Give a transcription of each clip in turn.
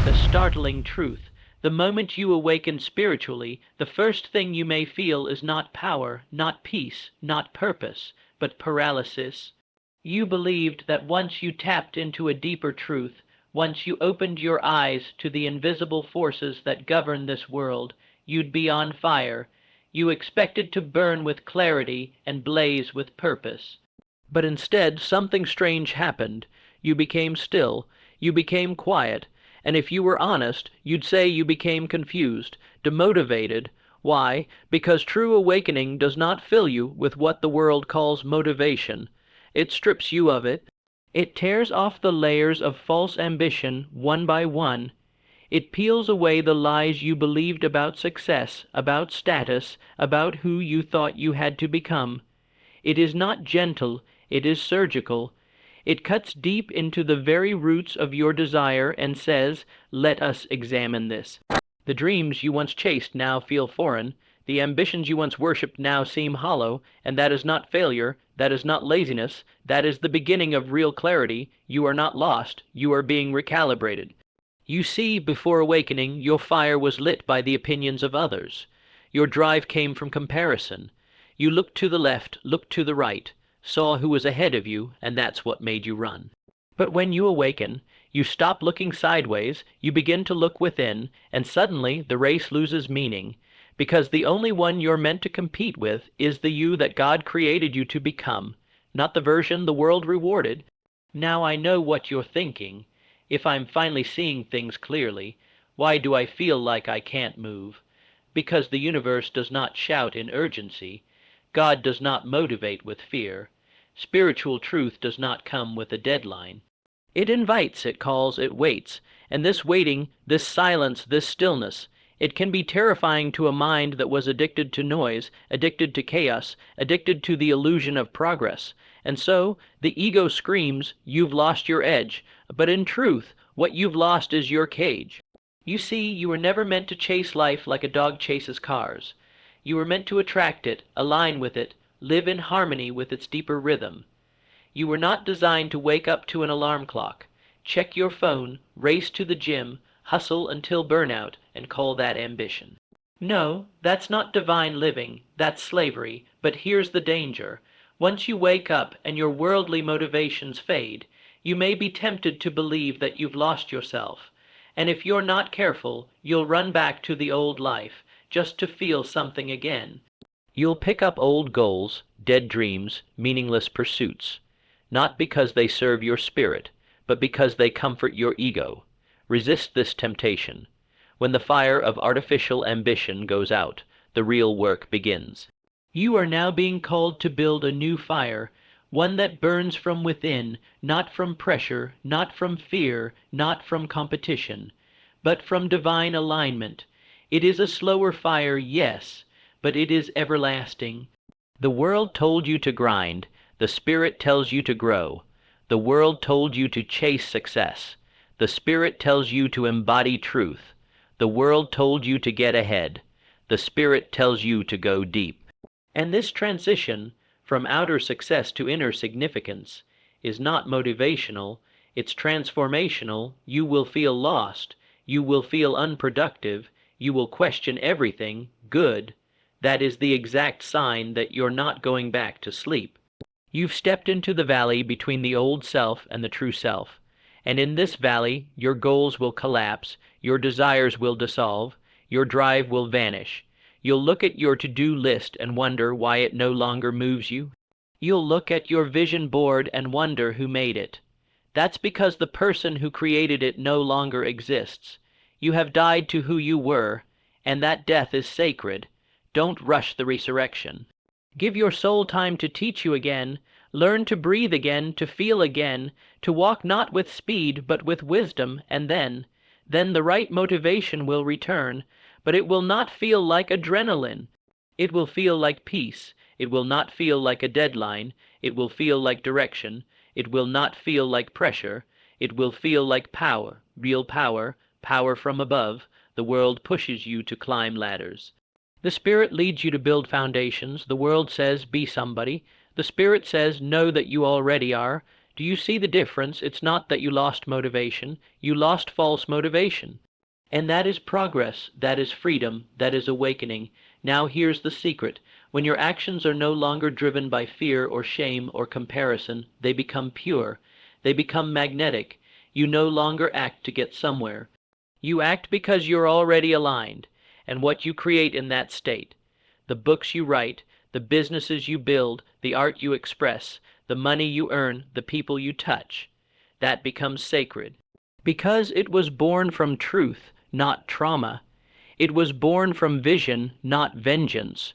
The startling truth. The moment you awaken spiritually, the first thing you may feel is not power, not peace, not purpose, but paralysis. You believed that once you tapped into a deeper truth, once you opened your eyes to the invisible forces that govern this world, you'd be on fire. You expected to burn with clarity and blaze with purpose. But instead, something strange happened. You became still, you became quiet, and if you were honest, you'd say you became confused, demotivated. Why? Because true awakening does not fill you with what the world calls motivation. It strips you of it. It tears off the layers of false ambition one by one. It peels away the lies you believed about success, about status, about who you thought you had to become. It is not gentle, it is surgical. It cuts deep into the very roots of your desire and says, "Let us examine this." The dreams you once chased now feel foreign. The ambitions you once worshipped now seem hollow, and that is not failure, that is not laziness, that is the beginning of real clarity. You are not lost, you are being recalibrated. You see, before awakening, your fire was lit by the opinions of others. Your drive came from comparison. You looked to the left, looked to the right, saw who was ahead of you, and that's what made you run. But when you awaken, you stop looking sideways, you begin to look within, and suddenly the race loses meaning, because the only one you're meant to compete with is the you that God created you to become, not the version the world rewarded. Now I know what you're thinking. If I'm finally seeing things clearly, why do I feel like I can't move? Because the universe does not shout in urgency. God does not motivate with fear. Spiritual truth does not come with a deadline. It invites, it calls, it waits, and this waiting, this silence, this stillness, it can be terrifying to a mind that was addicted to noise, addicted to chaos, addicted to the illusion of progress. And so, the ego screams, "You've lost your edge," but in truth, what you've lost is your cage. You see, you were never meant to chase life like a dog chases cars. You were meant to attract it, align with it, live in harmony with its deeper rhythm. You were not designed to wake up to an alarm clock, check your phone, race to the gym, hustle until burnout, and call that ambition. No, that's not divine living, that's slavery, but here's the danger. Once you wake up and your worldly motivations fade, you may be tempted to believe that you've lost yourself, and if you're not careful, you'll run back to the old life, just to feel something again. You'll pick up old goals, dead dreams, meaningless pursuits, not because they serve your spirit, but because they comfort your ego. Resist this temptation. When the fire of artificial ambition goes out, the real work begins. You are now being called to build a new fire, one that burns from within, not from pressure, not from fear, not from competition, but from divine alignment. It is a slower fire, yes, but it is everlasting. The world told you to grind. The Spirit tells you to grow. The world told you to chase success. The Spirit tells you to embody truth. The world told you to get ahead. The Spirit tells you to go deep. And this transition from outer success to inner significance is not motivational, it's transformational. You will feel lost. You will feel unproductive. You will question everything. Good. That is the exact sign that you're not going back to sleep. You've stepped into the valley between the old self and the true self. And in this valley, your goals will collapse, your desires will dissolve, your drive will vanish. You'll look at your to-do list and wonder why it no longer moves you. You'll look at your vision board and wonder who made it. That's because the person who created it no longer exists. You have died to who you were, and that death is sacred. Don't rush the resurrection. Give your soul time to teach you again. Learn to breathe again, to feel again, to walk not with speed, but with wisdom, and then the right motivation will return, but it will not feel like adrenaline. It will feel like peace. It will not feel like a deadline. It will feel like direction. It will not feel like pressure. It will feel like power, real power, power from above. The world pushes you to climb ladders. The Spirit leads you to build foundations. The world says, be somebody. The Spirit says, know that you already are. Do you see the difference? It's not that you lost motivation, you lost false motivation. And that is progress, that is freedom, that is awakening. Now here's the secret. When your actions are no longer driven by fear or shame or comparison, they become pure. They become magnetic. You no longer act to get somewhere. You act because you're already aligned, and what you create in that state, the books you write, the businesses you build, the art you express, the money you earn, the people you touch, that becomes sacred. Because it was born from truth, not trauma. It was born from vision, not vengeance.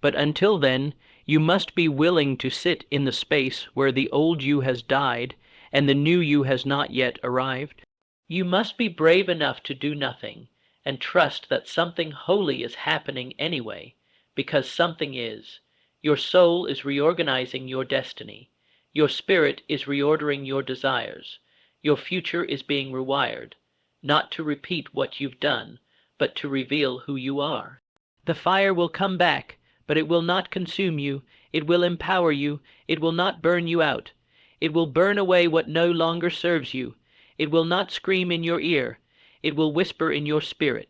But until then, you must be willing to sit in the space where the old you has died and the new you has not yet arrived. You must be brave enough to do nothing and trust that something holy is happening anyway, because something is. Your soul is reorganizing your destiny. Your spirit is reordering your desires. Your future is being rewired, not to repeat what you've done, but to reveal who you are. The fire will come back, but it will not consume you. It will empower you. It will not burn you out. It will burn away what no longer serves you. It will not scream in your ear. It will whisper in your spirit.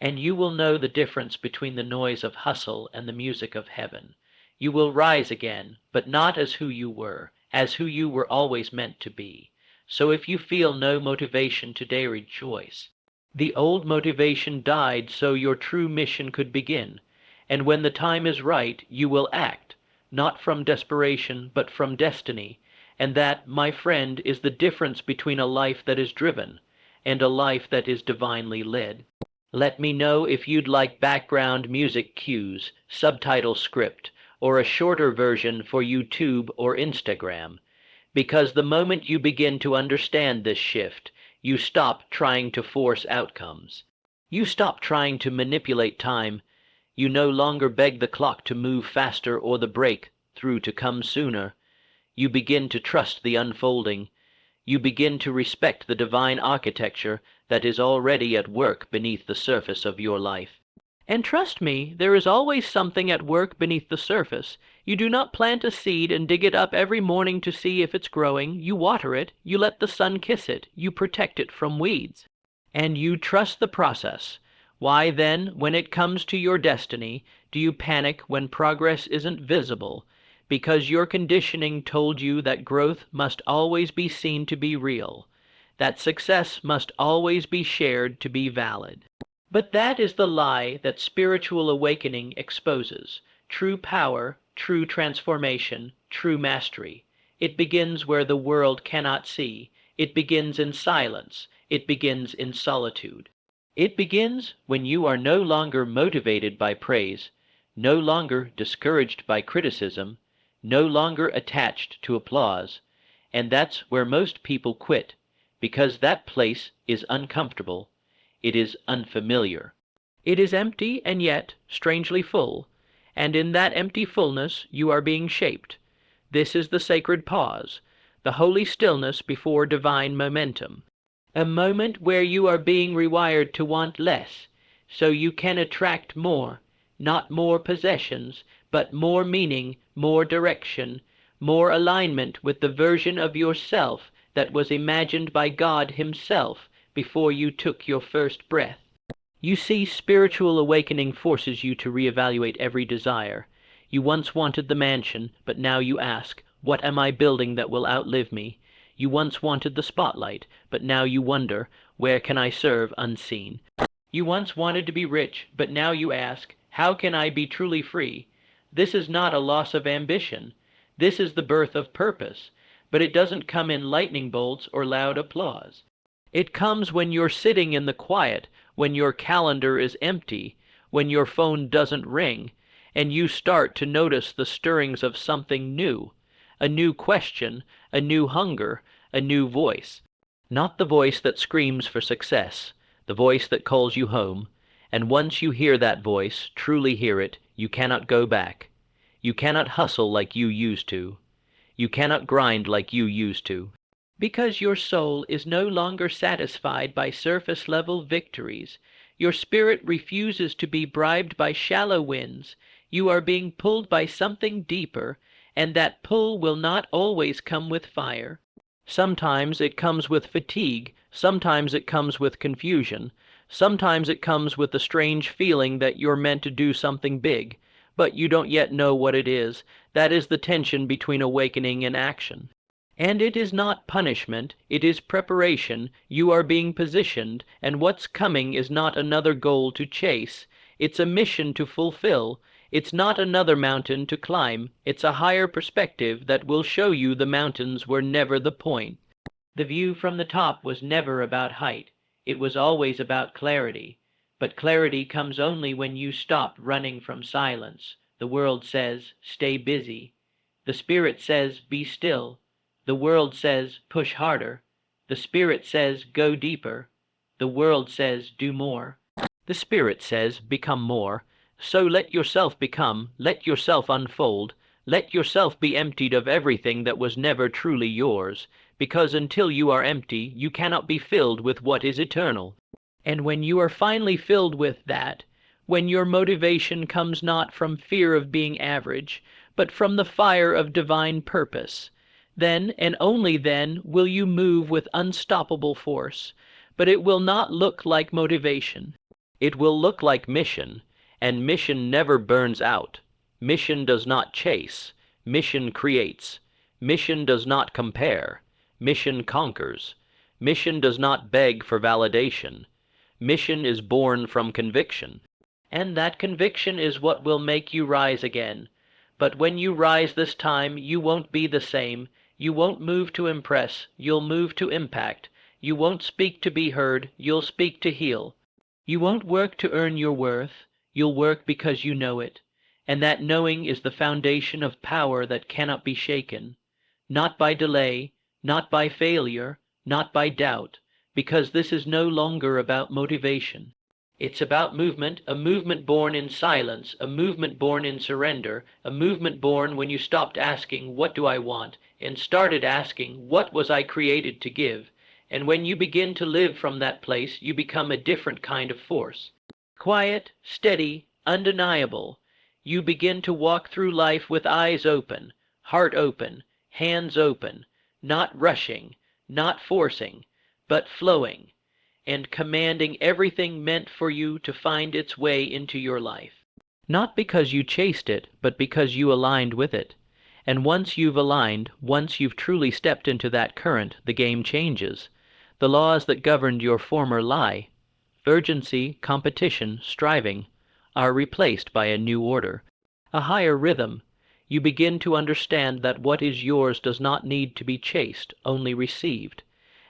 And you will know the difference between the noise of hustle and the music of heaven. You will rise again, but not as who you were, as who you were always meant to be. So if you feel no motivation today, rejoice. The old motivation died so your true mission could begin. And when the time is right, you will act, not from desperation, but from destiny. And that, my friend, is the difference between a life that is driven and a life that is divinely led. Let me know if you'd like background music cues, subtitle script, or a shorter version for YouTube or Instagram. Because the moment you begin to understand this shift, you stop trying to force outcomes. You stop trying to manipulate time. You no longer beg the clock to move faster or the breakthrough to come sooner. You begin to trust the unfolding. You begin to respect the divine architecture that is already at work beneath the surface of your life. And trust me, there is always something at work beneath the surface. You do not plant a seed and dig it up every morning to see if it's growing. You water it, you let the sun kiss it, you protect it from weeds. And you trust the process. Why then, when it comes to your destiny, do you panic when progress isn't visible? Because your conditioning told you that growth must always be seen to be real, that success must always be shared to be valid. But that is the lie that spiritual awakening exposes. True power, true transformation, true mastery. It begins where the world cannot see. It begins in silence. It begins in solitude. It begins when you are no longer motivated by praise, no longer discouraged by criticism, no longer attached to applause. And that's where most people quit, because that place is uncomfortable. It is unfamiliar. It is empty and yet strangely full, and in that empty fullness you are being shaped. This is the sacred pause, the holy stillness before divine momentum. A moment where you are being rewired to want less, so you can attract more, not more possessions, but more meaning, more direction, more alignment with the version of yourself that was imagined by God Himself before you took your first breath. You see, spiritual awakening forces you to reevaluate every desire. You once wanted the mansion, but now you ask, what am I building that will outlive me? You once wanted the spotlight, but now you wonder, where can I serve unseen? You once wanted to be rich, but now you ask, how can I be truly free? This is not a loss of ambition. This is the birth of purpose, but it doesn't come in lightning bolts or loud applause. It comes when you're sitting in the quiet, when your calendar is empty, when your phone doesn't ring, and you start to notice the stirrings of something new, a new question, a new hunger, a new voice. Not the voice that screams for success, the voice that calls you home, and once you hear that voice, truly hear it, you cannot go back. You cannot hustle like you used to. You cannot grind like you used to. Because your soul is no longer satisfied by surface-level victories. Your spirit refuses to be bribed by shallow winds. You are being pulled by something deeper, and that pull will not always come with fire. Sometimes it comes with fatigue, sometimes it comes with confusion, sometimes it comes with the strange feeling that you're meant to do something big, but you don't yet know what it is. That is the tension between awakening and action. And it is not punishment, it is preparation. You are being positioned, and what's coming is not another goal to chase. It's a mission to fulfill. It's not another mountain to climb. It's a higher perspective that will show you the mountains were never the point. The view from the top was never about height. It was always about clarity. But clarity comes only when you stop running from silence. The world says, stay busy. The Spirit says, be still. The world says, push harder. The Spirit says, go deeper. The world says, do more. The Spirit says, become more. So let yourself become, let yourself unfold, let yourself be emptied of everything that was never truly yours, because until you are empty, you cannot be filled with what is eternal. And when you are finally filled with that, when your motivation comes not from fear of being average, but from the fire of divine purpose, then and only then will you move with unstoppable force. But it will not look like motivation. It will look like mission, and mission never burns out. Mission does not chase. Mission creates. Mission does not compare. Mission conquers. Mission does not beg for validation. Mission is born from conviction. And that conviction is what will make you rise again. But when you rise this time, you won't be the same. You won't move to impress, you'll move to impact. You won't speak to be heard, you'll speak to heal. You won't work to earn your worth, you'll work because you know it. And that knowing is the foundation of power that cannot be shaken. Not by delay, not by failure, not by doubt, because this is no longer about motivation. It's about movement, a movement born in silence, a movement born in surrender, a movement born when you stopped asking, what do I want, and started asking, what was I created to give? And when you begin to live from that place, you become a different kind of force. Quiet, steady, undeniable. You begin to walk through life with eyes open, heart open, hands open, not rushing, not forcing, but flowing, and commanding everything meant for you to find its way into your life. Not because you chased it, but because you aligned with it. And once you've aligned, once you've truly stepped into that current, the game changes. The laws that governed your former lie, urgency, competition, striving, are replaced by a new order, a higher rhythm. You begin to understand that what is yours does not need to be chased, only received.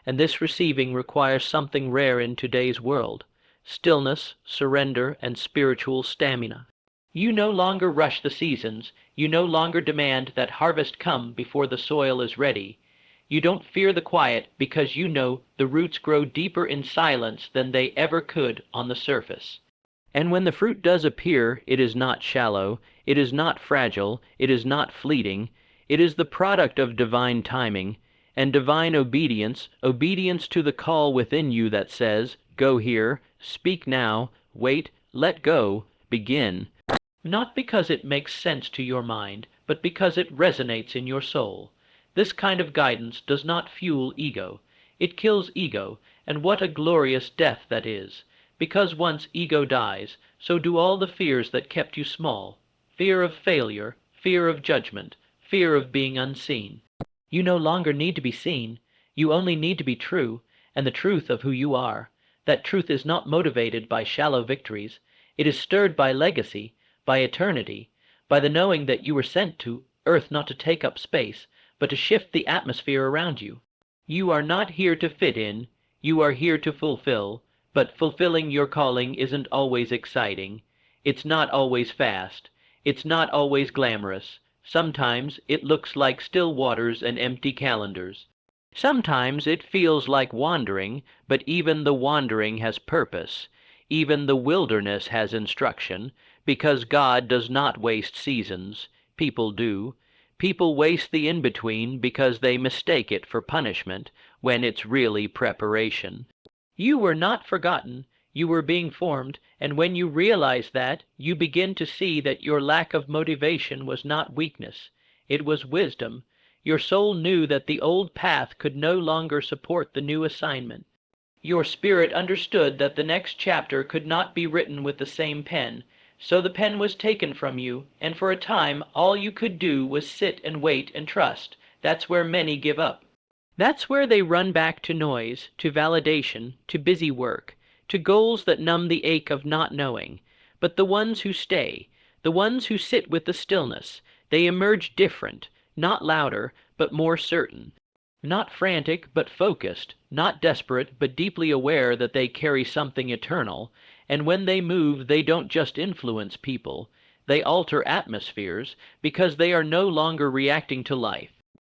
And this receiving requires something rare in today's world: stillness, surrender, and spiritual stamina. You no longer rush the seasons. You no longer demand that harvest come before the soil is ready. You don't fear the quiet because you know the roots grow deeper in silence than they ever could on the surface. And when the fruit does appear, it is not shallow, it is not fragile, it is not fleeting. It is the product of divine timing and divine obedience, obedience to the call within you that says, go here, speak now, wait, let go, begin. Not because it makes sense to your mind, but because it resonates in your soul. This kind of guidance does not fuel ego. It kills ego, and what a glorious death that is. Because once ego dies, so do all the fears that kept you small. Fear of failure, fear of judgment, fear of being unseen. You no longer need to be seen. You only need to be true, and the truth of who you are. That truth is not motivated by shallow victories. It is stirred by legacy, by eternity, by the knowing that you were sent to earth not to take up space, but to shift the atmosphere around you. You are not here to fit in, you are here to fulfill, but fulfilling your calling isn't always exciting. It's not always fast. It's not always glamorous. Sometimes it looks like still waters and empty calendars. Sometimes it feels like wandering, but even the wandering has purpose. Even the wilderness has instruction, because God does not waste seasons. People do. People waste the in-between because they mistake it for punishment, when it's really preparation. You were not forgotten. You were being formed, and when you realize that, you begin to see that your lack of motivation was not weakness. It was wisdom. Your soul knew that the old path could no longer support the new assignment. Your spirit understood that the next chapter could not be written with the same pen, so the pen was taken from you, and for a time all you could do was sit and wait and trust. That's where many give up. That's where they run back to noise, to validation, to busy work, to goals that numb the ache of not knowing. But the ones who stay, the ones who sit with the stillness, they emerge different, not louder, but more certain. Not frantic, but focused, not desperate, but deeply aware that they carry something eternal, and when they move they don't just influence people, they alter atmospheres, because they are no longer reacting to life.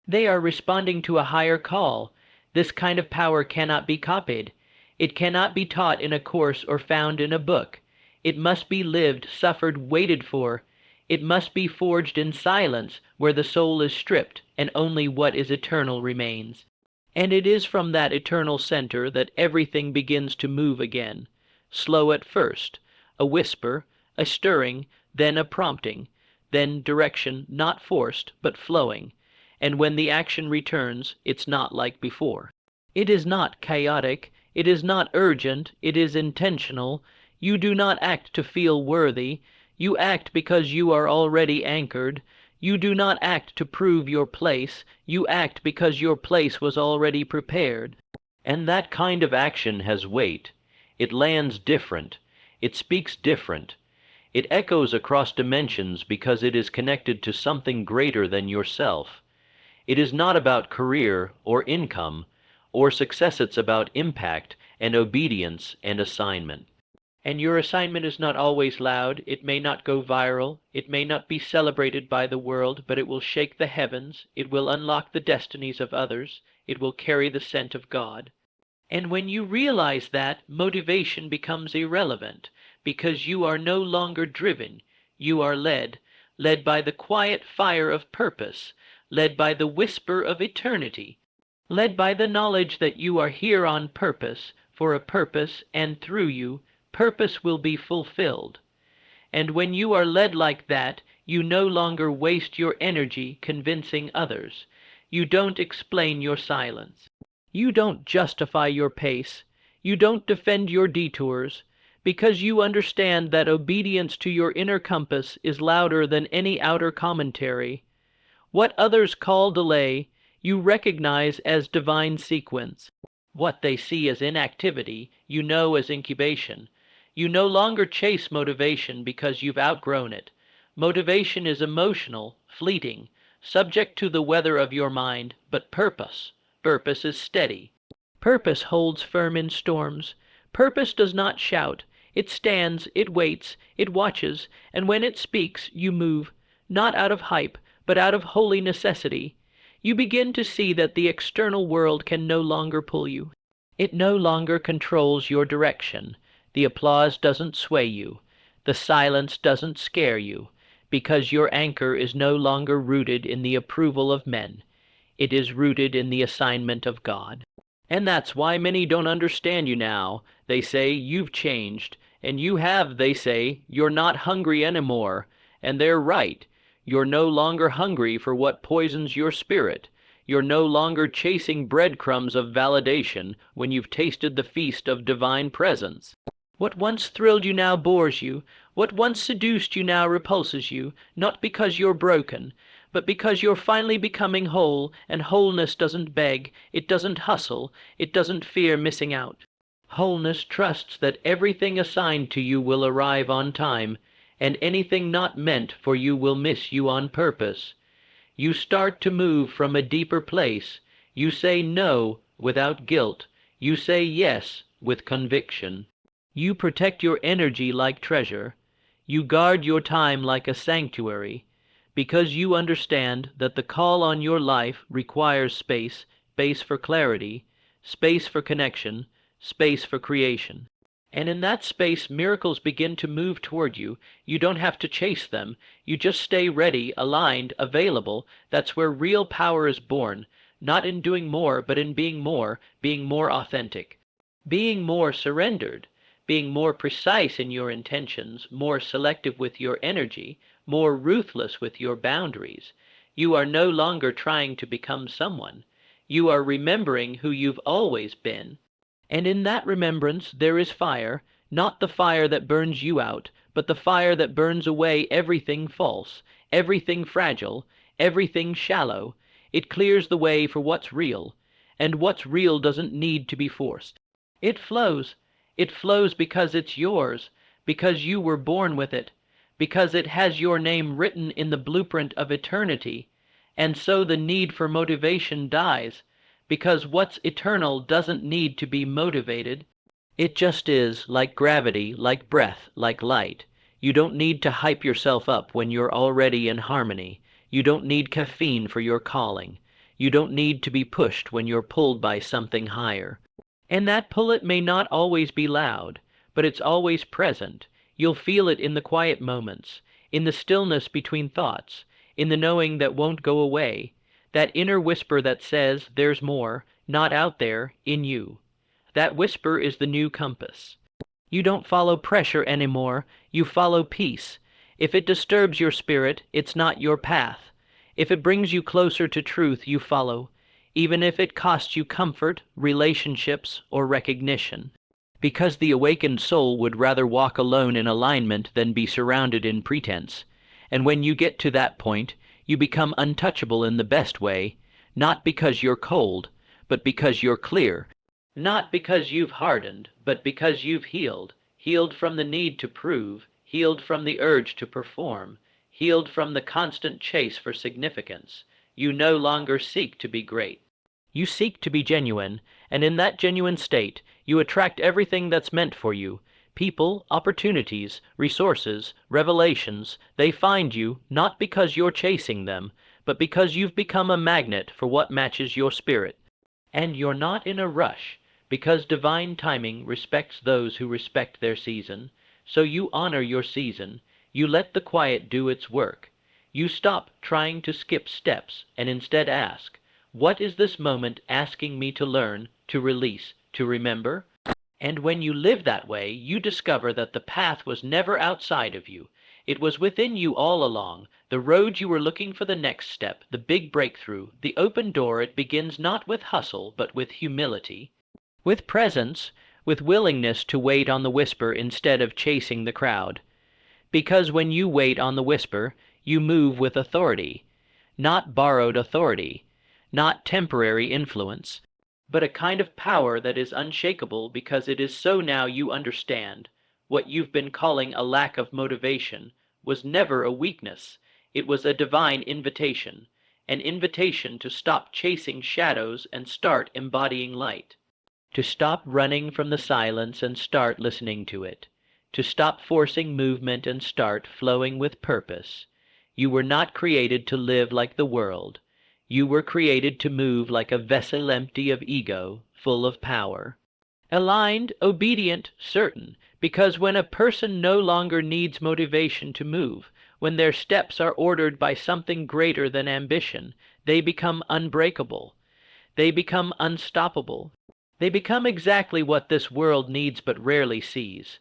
They are responding to a higher call. This kind of power cannot be copied. It cannot be taught in a course or found in a book. It must be lived, suffered, waited for. It must be forged in silence, where the soul is stripped, and only what is eternal remains. And it is from that eternal center that everything begins to move again. Slow at first, a whisper, a stirring, then a prompting, then direction not forced, but flowing. And when the action returns, it's not like before. It is not chaotic, it is not urgent, it is intentional. You do not act to feel worthy. You act because you are already anchored. You do not act to prove your place. You act because your place was already prepared. And that kind of action has weight. It lands different. It speaks different. It echoes across dimensions because it is connected to something greater than yourself. It is not about career or income or success. It's about impact and obedience and assignment. And your assignment is not always loud. It may not go viral. It may not be celebrated by the world, but it will shake the heavens. It will unlock the destinies of others. It will carry the scent of God. And when you realize that, motivation becomes irrelevant, because you are no longer driven. You are led by the quiet fire of purpose, led by the whisper of eternity, led by the knowledge that you are here on purpose, for a purpose, and through you, purpose will be fulfilled. And when you are led like that, you no longer waste your energy convincing others. You don't explain your silence. You don't justify your pace. You don't defend your detours, because you understand that obedience to your inner compass is louder than any outer commentary. What others call delay, you recognize as divine sequence. What they see as inactivity, you know as incubation. You no longer chase motivation because you've outgrown it. Motivation is emotional, fleeting, subject to the weather of your mind, but purpose is steady. Purpose holds firm in storms. Purpose does not shout. It stands, it waits, it watches, and when it speaks, you move, not out of hype, but out of holy necessity. You begin to see that the external world can no longer pull you. It no longer controls your direction. The applause doesn't sway you. The silence doesn't scare you, because your anchor is no longer rooted in the approval of men. It is rooted in the assignment of God. And that's why many don't understand you now. They say, you've changed. And you have, they say, you're not hungry anymore. And they're right. You're no longer hungry for what poisons your spirit. You're no longer chasing breadcrumbs of validation when you've tasted the feast of divine presence. What once thrilled you now bores you. What once seduced you now repulses you, not because you're broken, but because you're finally becoming whole, and wholeness doesn't beg, it doesn't hustle, it doesn't fear missing out. Wholeness trusts that everything assigned to you will arrive on time, and anything not meant for you will miss you on purpose. You start to move from a deeper place. You say no without guilt. You say yes with conviction. You protect your energy like treasure. You guard your time like a sanctuary, because you understand that the call on your life requires space, space for clarity, space for connection, space for creation. And in that space, miracles begin to move toward you. You don't have to chase them. You just stay ready, aligned, available. That's where real power is born, not in doing more, but in being more authentic, being more surrendered, being more precise in your intentions, more selective with your energy, more ruthless with your boundaries. You are no longer trying to become someone. You are remembering who you've always been. And in that remembrance there is fire, not the fire that burns you out, but the fire that burns away everything false, everything fragile, everything shallow. It clears the way for what's real, and what's real doesn't need to be forced. It flows. It flows because it's yours, because you were born with it, because it has your name written in the blueprint of eternity, and so the need for motivation dies, because what's eternal doesn't need to be motivated. It just is, like gravity, like breath, like light. You don't need to hype yourself up when you're already in harmony. You don't need caffeine for your calling. You don't need to be pushed when you're pulled by something higher. And that pull it may not always be loud, but it's always present. You'll feel it in the quiet moments, in the stillness between thoughts, in the knowing that won't go away, that inner whisper that says there's more, not out there, in you. That whisper is the new compass. You don't follow pressure anymore, you follow peace. If it disturbs your spirit, it's not your path. If it brings you closer to truth, you follow, even if it costs you comfort, relationships, or recognition. Because the awakened soul would rather walk alone in alignment than be surrounded in pretense. And when you get to that point, you become untouchable in the best way, not because you're cold, but because you're clear. Not because you've hardened, but because you've healed. Healed from the need to prove, healed from the urge to perform, healed from the constant chase for significance. You no longer seek to be great. You seek to be genuine, and in that genuine state, you attract everything that's meant for you. People, opportunities, resources, revelations, they find you not because you're chasing them, but because you've become a magnet for what matches your spirit. And you're not in a rush, because divine timing respects those who respect their season. So you honor your season. You let the quiet do its work. You stop trying to skip steps and instead ask, what is this moment asking me to learn, to release, to remember? And when you live that way, you discover that the path was never outside of you. It was within you all along. The road you were looking for the next step, the big breakthrough, the open door. It begins not with hustle, but with humility, with presence, with willingness to wait on the whisper instead of chasing the crowd. Because when you wait on the whisper, you move with authority, not borrowed authority, not temporary influence, but a kind of power that is unshakable because it is so now you understand. What you've been calling a lack of motivation was never a weakness. It was a divine invitation, an invitation to stop chasing shadows and start embodying light, to stop running from the silence and start listening to it, to stop forcing movement and start flowing with purpose. You were not created to live like the world. You were created to move like a vessel empty of ego, full of power. Aligned, obedient, certain, because when a person no longer needs motivation to move, when their steps are ordered by something greater than ambition, they become unbreakable. They become unstoppable. They become exactly what this world needs but rarely sees.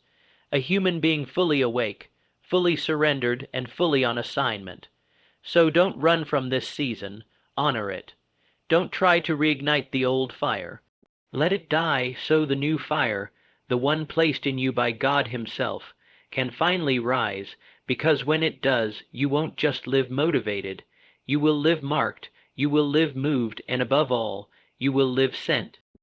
A human being fully awake, fully surrendered, and fully on assignment. So don't run from this season. Honor it. Don't try to reignite the old fire. Let it die so the new fire, the one placed in you by God Himself, can finally rise, because when it does, you won't just live motivated. You will live marked, you will live moved, and above all, you will live sent.